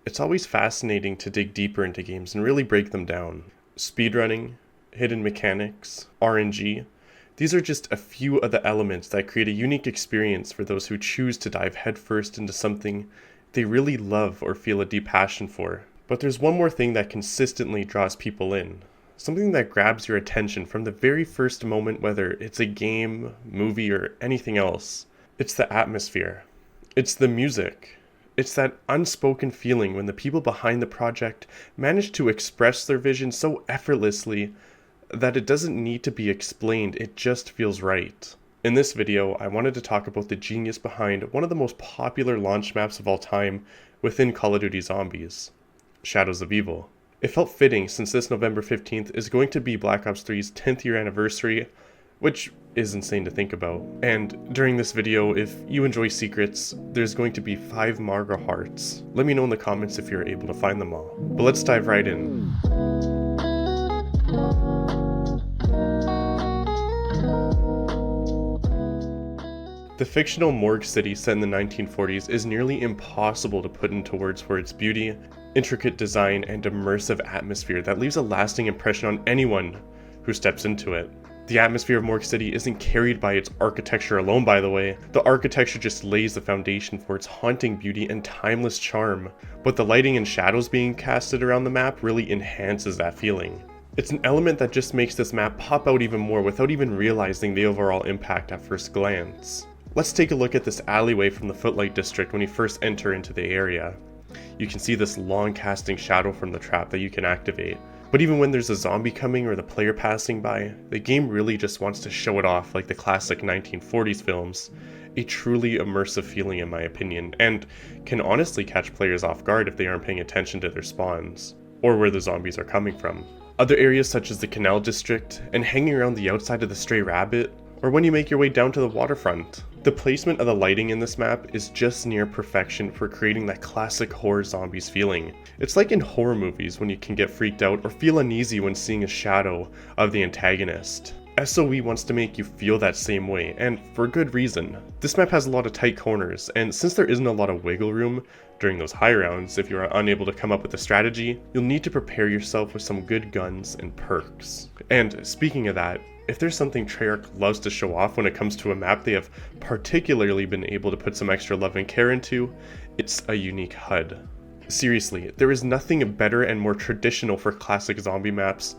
It's always fascinating to dig deeper into games and really break them down. Speedrunning, hidden mechanics, RNG, these are just a few of the elements that create a unique experience for those who choose to dive headfirst into something they really love or feel a deep passion for. But there's one more thing that consistently draws people in. Something that grabs your attention from the very first moment, whether it's a game, movie, or anything else. It's the atmosphere. It's the music. It's that unspoken feeling when the people behind the project manage to express their vision so effortlessly that it doesn't need to be explained, it just feels right. In this video, I wanted to talk about the genius behind one of the most popular launch maps of all time within Call of Duty Zombies, Shadows of Evil. It felt fitting since this November 15th is going to be Black Ops 3's 10th year anniversary, which is insane to think about. And during this video, if you enjoy secrets, there's going to be 5 Marga hearts. Let me know in the comments if you're able to find them all. But let's dive right in. The fictional Morgue City set in the 1940s is nearly impossible to put into words for its beauty, intricate design, and immersive atmosphere that leaves a lasting impression on anyone who steps into it. The atmosphere of Morgue City isn't carried by its architecture alone, by the way. The architecture just lays the foundation for its haunting beauty and timeless charm, but the lighting and shadows being casted around the map really enhances that feeling. It's an element that just makes this map pop out even more without even realizing the overall impact at first glance. Let's take a look at this alleyway from the Footlight District when you first enter into the area. You can see this long casting shadow from the trap that you can activate. But even when there's a zombie coming or the player passing by, the game really just wants to show it off like the classic 1940s films. A truly immersive feeling in my opinion, and can honestly catch players off guard if they aren't paying attention to their spawns, or where the zombies are coming from. Other areas such as the Canal District, and hanging around the outside of the Stray Rabbit, or when you make your way down to the waterfront. The placement of the lighting in this map is just near perfection for creating that classic horror zombies feeling. It's like in horror movies when you can get freaked out or feel uneasy when seeing a shadow of the antagonist. SOE wants to make you feel that same way, and for good reason. This map has a lot of tight corners, and since there isn't a lot of wiggle room during those high rounds, if you are unable to come up with a strategy, you'll need to prepare yourself with some good guns and perks. And speaking of that, if there's something Treyarch loves to show off when it comes to a map they have particularly been able to put some extra love and care into, it's a unique HUD. Seriously, there is nothing better and more traditional for classic zombie maps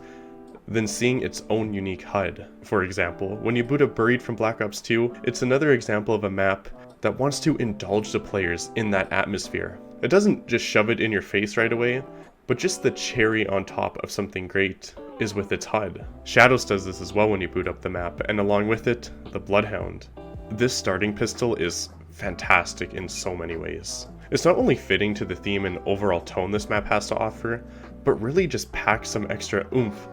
than seeing its own unique HUD. For example, when you boot up Buried from Black Ops 2, it's another example of a map that wants to indulge the players in that atmosphere. It doesn't just shove it in your face right away, but just the cherry on top of something great is with its HUD. Shadows does this as well when you boot up the map, and along with it, the Bloodhound. This starting pistol is fantastic in so many ways. It's not only fitting to the theme and overall tone this map has to offer, but really just packs some extra oomph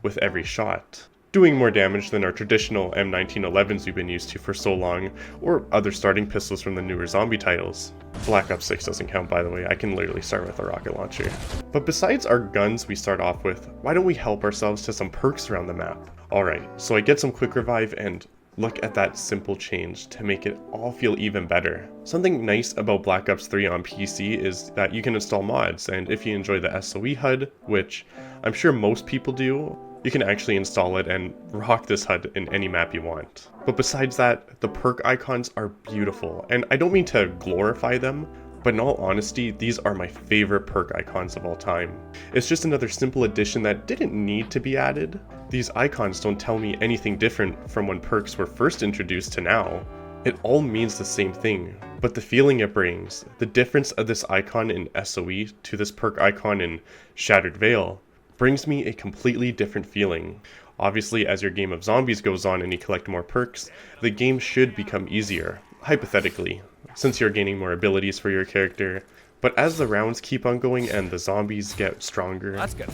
with every shot, doing more damage than our traditional M1911s we've been used to for so long, or other starting pistols from the newer zombie titles. Black Ops 6 doesn't count, by the way. I can literally start with a rocket launcher. But besides our guns we start off with, why don't we help ourselves to some perks around the map? Alright, so I get some quick revive, and look at that simple change to make it all feel even better. Something nice about Black Ops 3 on PC is that you can install mods, and if you enjoy the SOE HUD, which I'm sure most people do, you can actually install it and rock this HUD in any map you want. But besides that, the perk icons are beautiful, and I don't mean to glorify them, but in all honesty, these are my favorite perk icons of all time. It's just another simple addition that didn't need to be added. These icons don't tell me anything different from when perks were first introduced to now. It all means the same thing, but the feeling it brings, the difference of this icon in SOE to this perk icon in Shattered Veil, brings me a completely different feeling. Obviously, as your game of zombies goes on and you collect more perks, the game should become easier, hypothetically, since you're gaining more abilities for your character. But as the rounds keep on going and the zombies get stronger, That's good.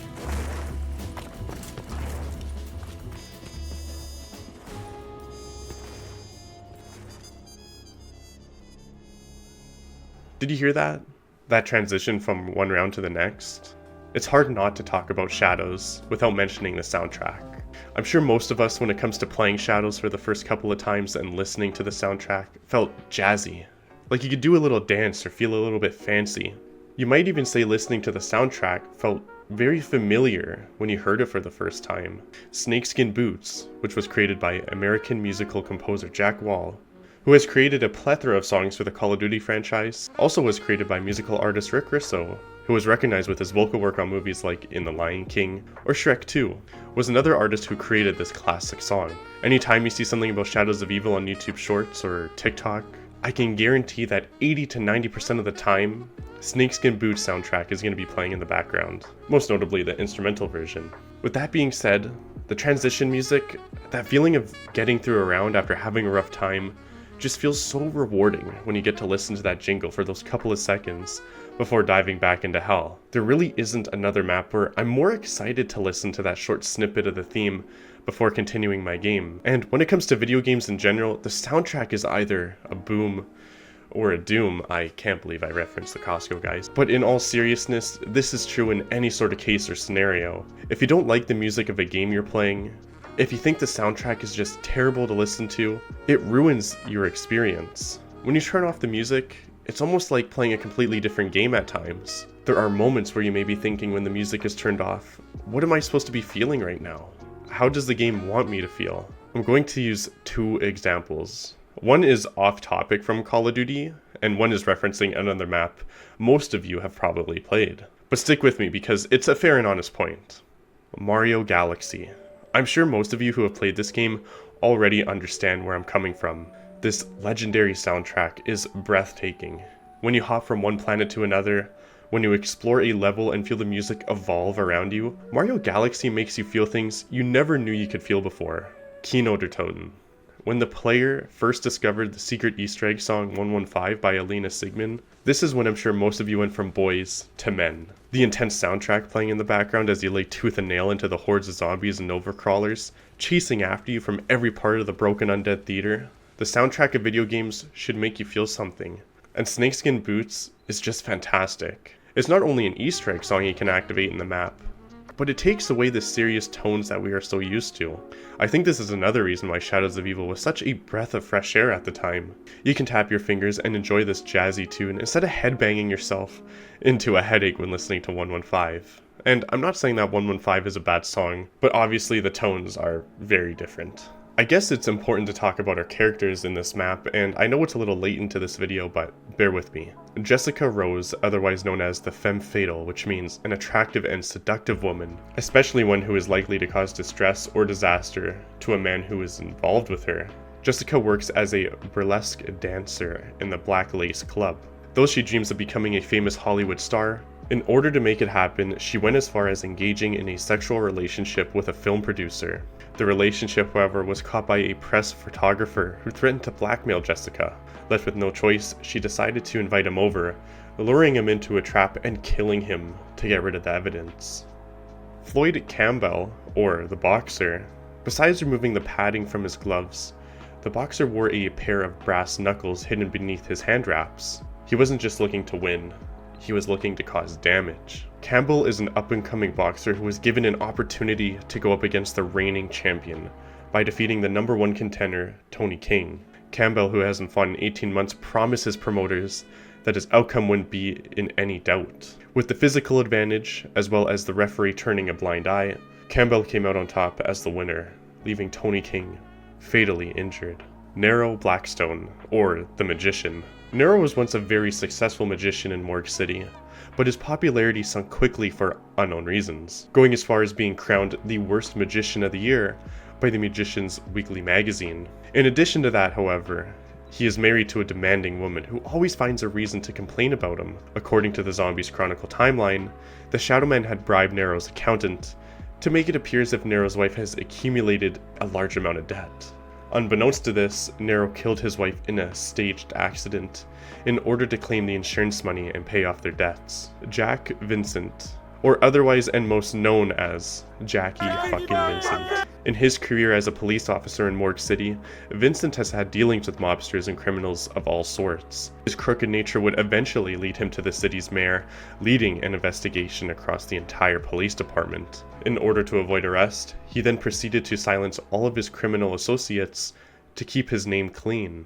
Did you hear that? That transition from one round to the next? It's hard not to talk about Shadows without mentioning the soundtrack. I'm sure most of us, when it comes to playing Shadows for the first couple of times and listening to the soundtrack, felt jazzy. Like you could do a little dance or feel a little bit fancy. You might even say listening to the soundtrack felt very familiar when you heard it for the first time. Snakeskin Boots, which was created by American musical composer Jack Wall, who has created a plethora of songs for the Call of Duty franchise, also was created by musical artist Rick Russo, who was recognized with his vocal work on movies like In the Lion King or Shrek 2, was another artist who created this classic song. Anytime you see something about Shadows of Evil on YouTube Shorts or TikTok, I can guarantee that 80 to 90% of the time, Snakeskin Boots soundtrack is going to be playing in the background, most notably the instrumental version. With that being said, the transition music, that feeling of getting through a round after having a rough time, just feels so rewarding when you get to listen to that jingle for those couple of seconds before diving back into hell. There really isn't another map where I'm more excited to listen to that short snippet of the theme before continuing my game. And when it comes to video games in general, the soundtrack is either a boom or a doom. I can't believe I referenced the Costco guys. But in all seriousness, this is true in any sort of case or scenario. If you don't like the music of a game you're playing, if you think the soundtrack is just terrible to listen to, it ruins your experience. When you turn off the music, it's almost like playing a completely different game at times. There are moments where you may be thinking when the music is turned off, what am I supposed to be feeling right now? How does the game want me to feel? I'm going to use two examples. One is off topic from Call of Duty, and one is referencing another map most of you have probably played. But stick with me because it's a fair and honest point. Mario Galaxy. I'm sure most of you who have played this game already understand where I'm coming from. This legendary soundtrack is breathtaking. When you hop from one planet to another, when you explore a level and feel the music evolve around you, Mario Galaxy makes you feel things you never knew you could feel before. Kinodertoten. When the player first discovered the secret Easter egg song 115 by Alina Sigmund, this is when I'm sure most of you went from boys to men. The intense soundtrack playing in the background as you lay tooth and nail into the hordes of zombies and overcrawlers, chasing after you from every part of the broken undead theater. The soundtrack of video games should make you feel something. And Snakeskin Boots is just fantastic. It's not only an Easter egg song you can activate in the map, but it takes away the serious tones that we are so used to. I think this is another reason why Shadows of Evil was such a breath of fresh air at the time. You can tap your fingers and enjoy this jazzy tune instead of headbanging yourself into a headache when listening to 115. And I'm not saying that 115 is a bad song, but obviously the tones are very different. I guess it's important to talk about our characters in this map, and I know it's a little late into this video, but bear with me. Jessica Rose, otherwise known as the femme fatale, which means an attractive and seductive woman, especially one who is likely to cause distress or disaster to a man who is involved with her. Jessica works as a burlesque dancer in the Black Lace Club. Though she dreams of becoming a famous Hollywood star, in order to make it happen, she went as far as engaging in a sexual relationship with a film producer. The relationship, however, was caught by a press photographer who threatened to blackmail Jessica. Left with no choice, she decided to invite him over, luring him into a trap and killing him to get rid of the evidence. Floyd Campbell, or the Boxer, besides removing the padding from his gloves, the Boxer wore a pair of brass knuckles hidden beneath his hand wraps. He wasn't just looking to win, he was looking to cause damage. Campbell is an up-and-coming boxer who was given an opportunity to go up against the reigning champion by defeating the #1 contender, Tony King. Campbell, who hasn't fought in 18 months, promises promoters that his outcome wouldn't be in any doubt. With the physical advantage, as well as the referee turning a blind eye, Campbell came out on top as the winner, leaving Tony King fatally injured. Nero Blackstone, or the Magician. Nero was once a very successful magician in Morgue City, but his popularity sunk quickly for unknown reasons, going as far as being crowned the worst magician of the year by the Magician's Weekly magazine. In addition to that, however, he is married to a demanding woman who always finds a reason to complain about him. According to the Zombies Chronicle timeline, the Shadow Man had bribed Nero's accountant to make it appear as if Nero's wife has accumulated a large amount of debt. Unbeknownst to this, Nero killed his wife in a staged accident in order to claim the insurance money and pay off their debts. Jack Vincent, or otherwise and most known as Jackie fucking Vincent. In his career as a police officer in Morgue City, Vincent has had dealings with mobsters and criminals of all sorts. His crooked nature would eventually lead him to the city's mayor, leading an investigation across the entire police department. In order to avoid arrest, he then proceeded to silence all of his criminal associates to keep his name clean.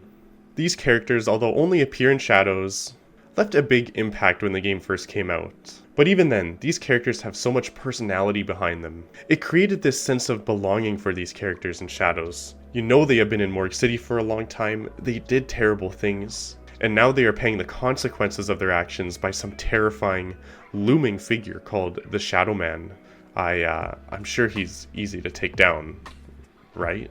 These characters, although only appear in shadows, left a big impact when the game first came out. But even then, these characters have so much personality behind them. It created this sense of belonging for these characters in Shadows. You know they have been in Morgue City for a long time, they did terrible things, and now they are paying the consequences of their actions by some terrifying, looming figure called the Shadow Man. I'm sure he's easy to take down, right?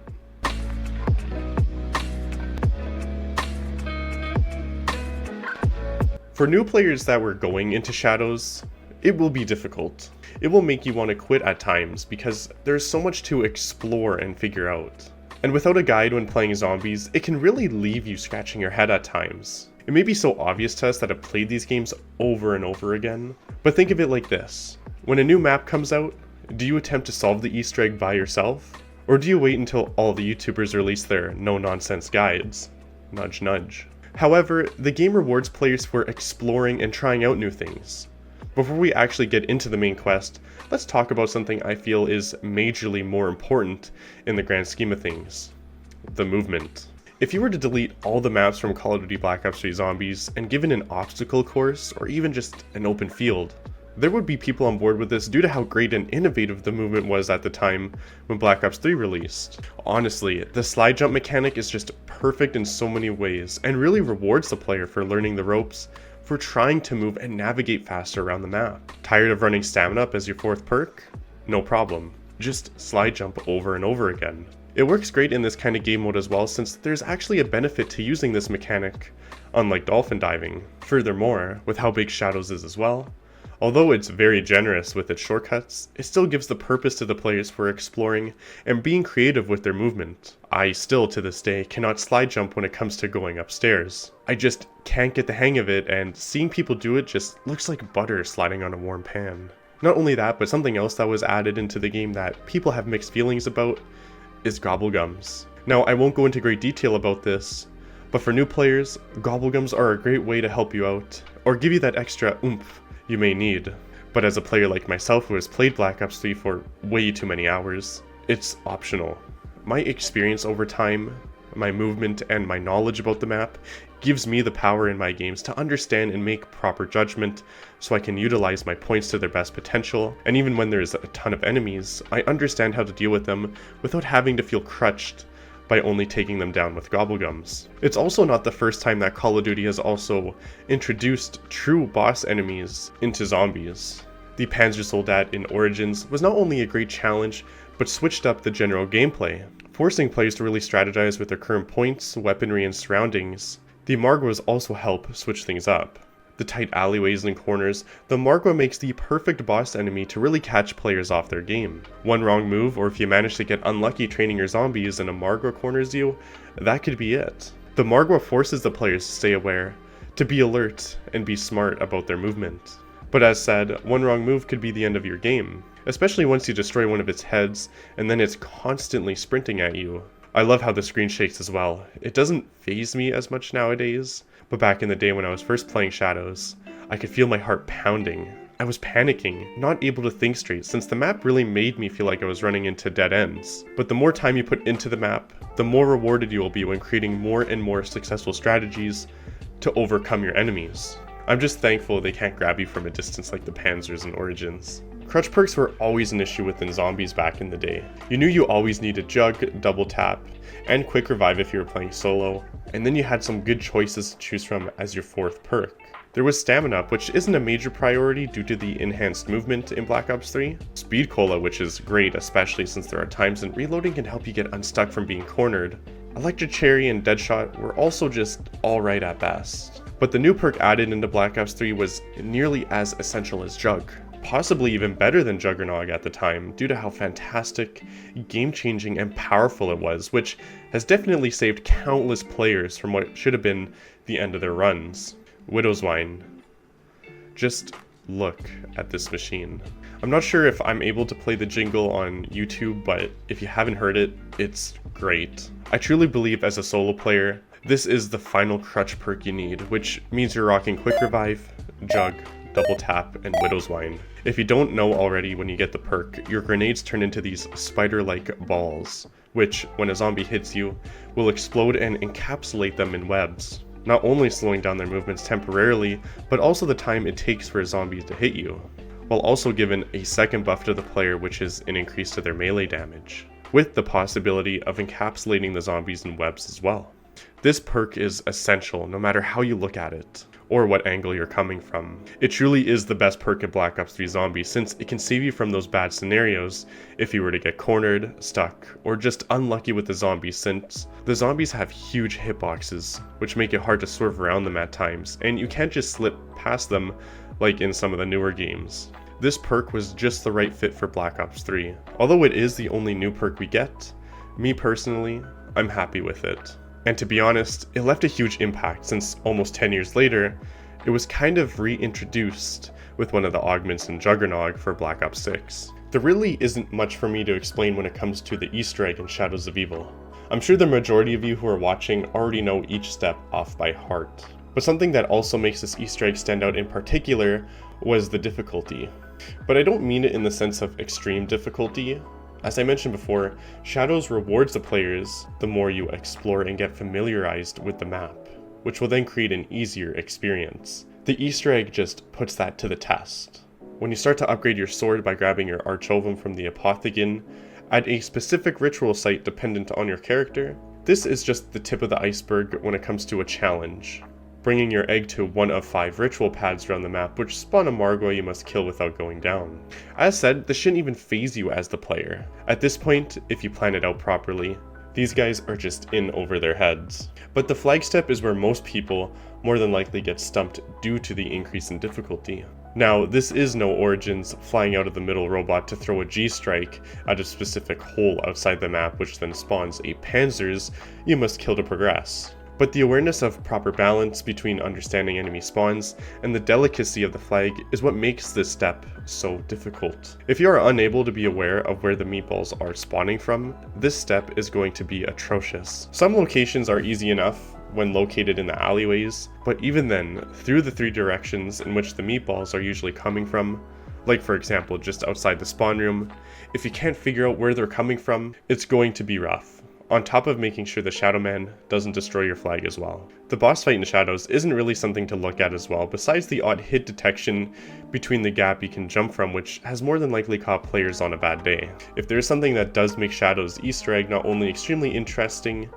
For new players that were going into Shadows, it will be difficult. It will make you want to quit at times because there's so much to explore and figure out. And without a guide when playing zombies, it can really leave you scratching your head at times. It may be so obvious to us that have played these games over and over again, but think of it like this. When a new map comes out, do you attempt to solve the Easter egg by yourself? Or do you wait until all the YouTubers release their no-nonsense guides? Nudge nudge. However, the game rewards players for exploring and trying out new things. Before we actually get into the main quest, let's talk about something I feel is majorly more important in the grand scheme of things. The movement. If you were to delete all the maps from Call of Duty Black Ops 3 Zombies and given an obstacle course or even just an open field, there would be people on board with this due to how great and innovative the movement was at the time when Black Ops 3 released. Honestly, the slide jump mechanic is just perfect in so many ways and really rewards the player for learning the ropes, for trying to move and navigate faster around the map. Tired of running stamina up as your fourth perk? No problem. Just slide jump over and over again. It works great in this kind of game mode as well, since there's actually a benefit to using this mechanic, unlike dolphin diving. Furthermore, with how big Shadows is as well, although it's very generous with its shortcuts, it still gives the purpose to the players for exploring and being creative with their movement. I still, to this day, cannot slide jump when it comes to going upstairs. I just can't get the hang of it, and seeing people do it just looks like butter sliding on a warm pan. Not only that, but something else that was added into the game that people have mixed feelings about is gobblegums. Now, I won't go into great detail about this, but for new players, gobblegums are a great way to help you out, or give you that extra oomph you may need. But as a player like myself who has played Black Ops 3 for way too many hours, it's optional. My experience over time, my movement, and my knowledge about the map gives me the power in my games to understand and make proper judgment so I can utilize my points to their best potential, and even when there's a ton of enemies, I understand how to deal with them without having to feel crutched by only taking them down with gobblegums. It's also not the first time that Call of Duty has also introduced true boss enemies into zombies. The Panzersoldat in Origins was not only a great challenge, but switched up the general gameplay, forcing players to really strategize with their current points, weaponry, and surroundings. The Margwas also help switch things up. The tight alleyways and corners, the Margwa makes the perfect boss enemy to really catch players off their game. One wrong move, or if you manage to get unlucky training your zombies and a Margwa corners you, that could be it. The Margwa forces the players to stay aware, to be alert, and be smart about their movement. But as said, one wrong move could be the end of your game, especially once you destroy one of its heads, and then it's constantly sprinting at you. I love how the screen shakes as well. It doesn't faze me as much nowadays, but back in the day when I was first playing Shadows, I could feel my heart pounding. I was panicking, not able to think straight, since the map really made me feel like I was running into dead ends. But the more time you put into the map, the more rewarded you will be when creating more and more successful strategies to overcome your enemies. I'm just thankful they can't grab you from a distance like the Panzers in Origins. Crutch perks were always an issue within zombies back in the day. You knew you always needed Jug, Double Tap, and Quick Revive if you were playing solo, and then you had some good choices to choose from as your fourth perk. There was Stamina Up, which isn't a major priority due to the enhanced movement in Black Ops 3. Speed Cola, which is great, especially since there are times when reloading can help you get unstuck from being cornered. Electric Cherry and Deadshot were also just alright at best. But the new perk added into Black Ops 3 was nearly as essential as Jug. Possibly even better than Juggernog at the time, due to how fantastic, game-changing, and powerful it was, which has definitely saved countless players from what should have been the end of their runs. Widow's Wine. Just look at this machine. I'm not sure if I'm able to play the jingle on YouTube, but if you haven't heard it, it's great. I truly believe as a solo player, this is the final crutch perk you need, which means you're rocking Quick Revive, Jug, Double Tap, and Widow's Wine. If you don't know already, when you get the perk, your grenades turn into these spider-like balls, which, when a zombie hits you, will explode and encapsulate them in webs. not only slowing down their movements temporarily, but also the time it takes for a zombie to hit you, while also giving a second buff to the player, which is an increase to their melee damage, with the possibility of encapsulating the zombies in webs as well. This perk is essential no matter how you look at it, or what angle you're coming from. It truly is the best perk in Black Ops 3 Zombies, since it can save you from those bad scenarios if you were to get cornered, stuck, or just unlucky with the zombies, since the zombies have huge hitboxes, which make it hard to swerve around them at times, and you can't just slip past them like in some of the newer games. This perk was just the right fit for Black Ops 3. Although it is the only new perk we get, me personally, I'm happy with it. And to be honest, it left a huge impact since almost 10 years later, it was kind of reintroduced with one of the augments in Juggernog for Black Ops 6. There really isn't much for me to explain when it comes to the Easter egg in Shadows of Evil. I'm sure the majority of you who are watching already know each step off by heart. But something that also makes this Easter egg stand out in particular was the difficulty. But I don't mean it in the sense of extreme difficulty. As I mentioned before, Shadows rewards the players the more you explore and get familiarized with the map, which will then create an easier experience. The Easter egg just puts that to the test. When you start to upgrade your sword by grabbing your Archovum from the Apothegm at a specific ritual site dependent on your character, this is just the tip of the iceberg when it comes to a challenge. Bringing your egg to one of 5 ritual pads around the map, which spawn a Margwa you must kill without going down. As said, this shouldn't even phase you as the player. At this point, if you plan it out properly, these guys are just in over their heads. But the flag step is where most people more than likely get stumped due to the increase in difficulty. Now, this is no Origins flying out of the middle robot to throw a G-strike at a specific hole outside the map, which then spawns a Panzers you must kill to progress. But the awareness of proper balance between understanding enemy spawns and the delicacy of the flag is what makes this step so difficult. If you are unable to be aware of where the meatballs are spawning from, this step is going to be atrocious. Some locations are easy enough when located in the alleyways, but even then, through the 3 directions in which the meatballs are usually coming from, like for example just outside the spawn room, if you can't figure out where they're coming from, it's going to be rough. On top of making sure the Shadow Man doesn't destroy your flag as well. The boss fight in Shadows isn't really something to look at as well, besides the odd hit detection between the gap you can jump from, which has more than likely caught players on a bad day. If there's something that does make Shadows Easter egg not only extremely interesting,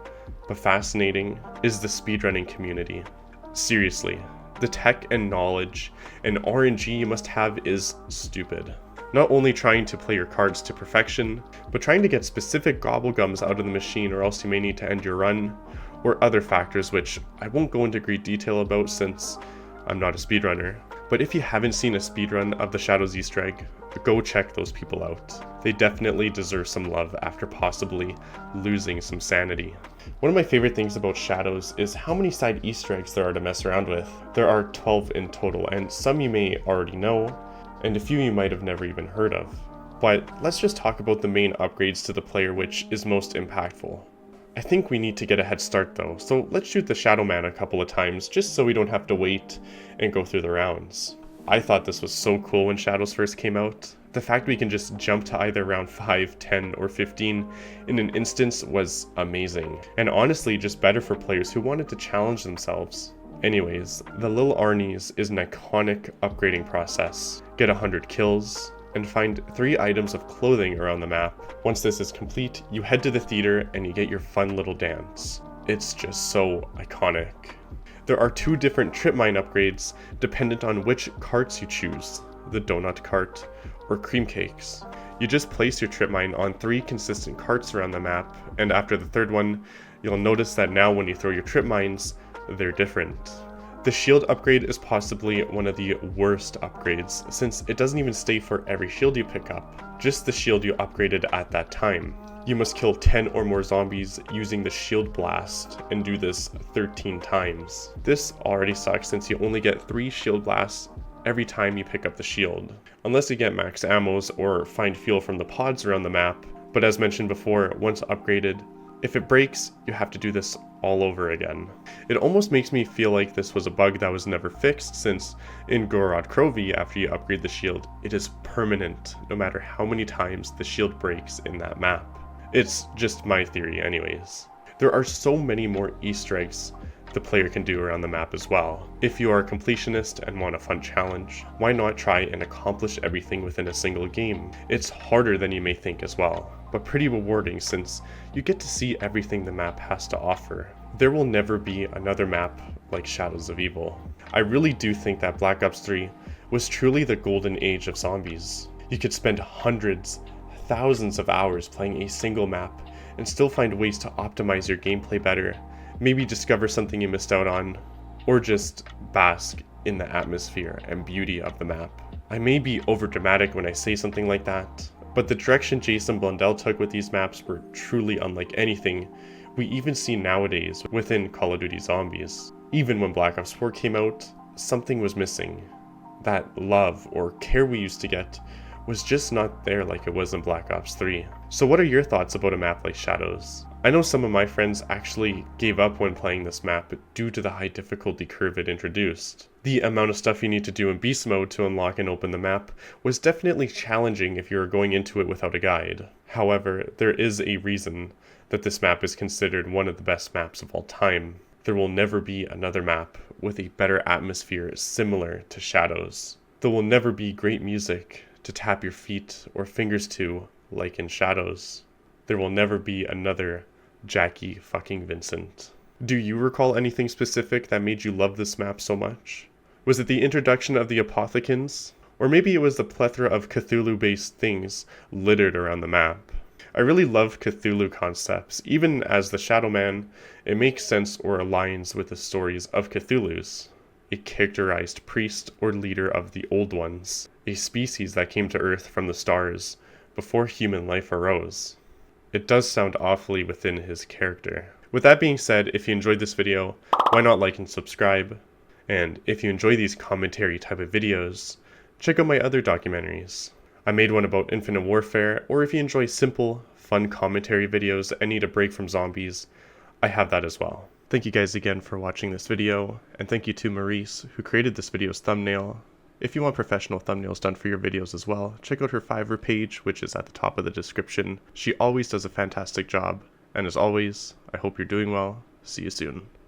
but fascinating, is the speedrunning community. Seriously, the tech and knowledge and RNG you must have is stupid. Not only trying to play your cards to perfection, but trying to get specific gobblegums out of the machine, or else you may need to end your run, or other factors which I won't go into great detail about since I'm not a speedrunner. But if you haven't seen a speedrun of the Shadows Easter egg, go check those people out. They definitely deserve some love after possibly losing some sanity. One of my favorite things about Shadows is how many side Easter eggs there are to mess around with. There are 12 in total, and some you may already know, and a few you might have never even heard of. But let's just talk about the main upgrades to the player which is most impactful. I think we need to get a head start though, so let's shoot the Shadow Man a couple of times just so we don't have to wait and go through the rounds. I thought this was so cool when Shadows first came out. The fact we can just jump to either round 5, 10, or 15 in an instance was amazing, and honestly just better for players who wanted to challenge themselves. Anyways, the Lil Arnie's is an iconic upgrading process. Get 100 kills, and find 3 items of clothing around the map. Once this is complete, you head to the theater and you get your fun little dance. It's just so iconic. There are 2 different trip mine upgrades dependent on which carts you choose, the donut cart or cream cakes. You just place your trip mine on 3 consistent carts around the map, and after the 3rd one, you'll notice that now when you throw your trip mines, they're different. The shield upgrade is possibly one of the worst upgrades, since it doesn't even stay for every shield you pick up, just the shield you upgraded at that time. You must kill 10 or more zombies using the shield blast, and do this 13 times. This already sucks since you only get 3 shield blasts every time you pick up the shield, unless you get max ammos or find fuel from the pods around the map, but as mentioned before, once upgraded, if it breaks, you have to do this all over again. It almost makes me feel like this was a bug that was never fixed, since in Gorod Krovi, after you upgrade the shield, it is permanent no matter how many times the shield breaks in that map. It's just my theory anyways. There are so many more Easter eggs the player can do around the map as well. If you are a completionist and want a fun challenge, why not try and accomplish everything within a single game? It's harder than you may think as well, but pretty rewarding since you get to see everything the map has to offer. There will never be another map like Shadows of Evil. I really do think that Black Ops 3 was truly the golden age of zombies. You could spend hundreds, thousands of hours playing a single map and still find ways to optimize your gameplay better, maybe discover something you missed out on, or just bask in the atmosphere and beauty of the map. I may be overdramatic when I say something like that, but the direction Jason Blundell took with these maps were truly unlike anything we even see nowadays within Call of Duty Zombies. Even when Black Ops 4 came out, something was missing. That love or care we used to get was just not there like it was in Black Ops 3. So what are your thoughts about a map like Shadows? I know some of my friends actually gave up when playing this map due to the high difficulty curve it introduced. The amount of stuff you need to do in beast mode to unlock and open the map was definitely challenging if you were going into it without a guide. However, there is a reason that this map is considered one of the best maps of all time. There will never be another map with a better atmosphere similar to Shadows. There will never be great music to tap your feet or fingers to like in Shadows. There will never be another Jackie fucking Vincent. Do you recall anything specific that made you love this map so much? Was it the introduction of the Apothecans? Or maybe it was the plethora of Cthulhu-based things littered around the map. I really love Cthulhu concepts. Even as the Shadow Man, it makes sense or aligns with the stories of Cthulhu's. A characterized priest or leader of the Old Ones, a species that came to Earth from the stars before human life arose. It does sound awfully within his character. With that being said, if you enjoyed this video, why not like and subscribe? And if you enjoy these commentary type of videos, check out my other documentaries. I made one about Infinite Warfare, or if you enjoy simple, fun commentary videos and need a break from zombies, I have that as well. Thank you guys again for watching this video, and thank you to Marise, who created this video's thumbnail. If you want professional thumbnails done for your videos as well, check out her Fiverr page, which is at the top of the description. She always does a fantastic job, and as always, I hope you're doing well. See you soon.